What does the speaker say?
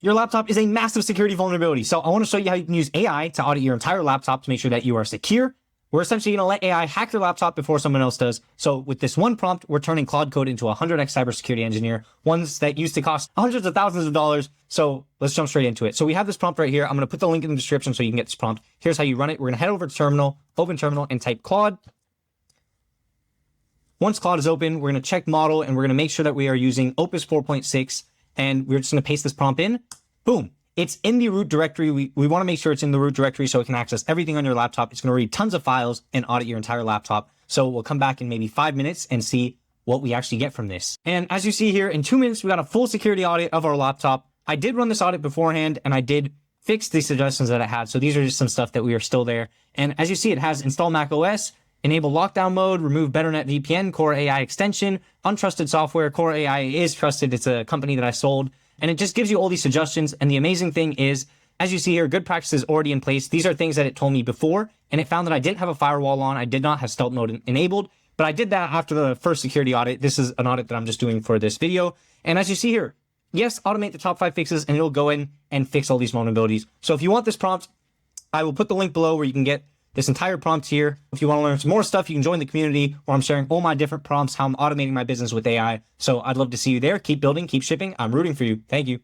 your laptop is a massive security vulnerability. So I want to show you how you can use AI to audit your entire laptop to make sure that you are secure. We're essentially going to let AI hack your laptop before someone else does. So with this one prompt, we're turning Claude Code into a 100x cybersecurity engineer, ones that used to cost hundreds of thousands of dollars. So let's jump straight into it. So we have this prompt right here. I'm going to put the link in the description so you can get this prompt. Here's how you run it. We're going to head over to terminal, open terminal, and type Claude. Once Claude is open, we're going to check model, and we're going to make sure that we are using Opus 4.6, and we're just going to paste this prompt in. Boom. It's in the root directory. We want to make sure it's in the root directory so it can access everything on your laptop. It's going to read tons of files and audit your entire laptop. So we'll come back in maybe 5 minutes and see what we actually get from this. And as you see here, in 2 minutes, we got a full security audit of our laptop. I did run this audit beforehand, and I did fix the suggestions that it had. So these are just some stuff that we are still there. And as you see, it has install Mac OS, enable lockdown mode, remove BetterNet VPN, Core AI extension, untrusted software. Core AI is trusted. It's a company that I sold. And it just gives you all these suggestions. And the amazing thing is, as you see here, good practices already in place. These are things that it told me before, and it found that I didn't have a firewall on. I did not have stealth mode enabled, but I did that after the first security audit. This is an audit that I'm just doing for this video. And as you see here, yes, automate the top 5 fixes, and it'll go in and fix all these vulnerabilities. So if you want this prompt, I will put the link below where you can get this entire prompt here. If you want to learn some more stuff, you can join the community where I'm sharing all my different prompts, how I'm automating my business with AI. So I'd love to see you there. Keep building, keep shipping. I'm rooting for you. Thank you.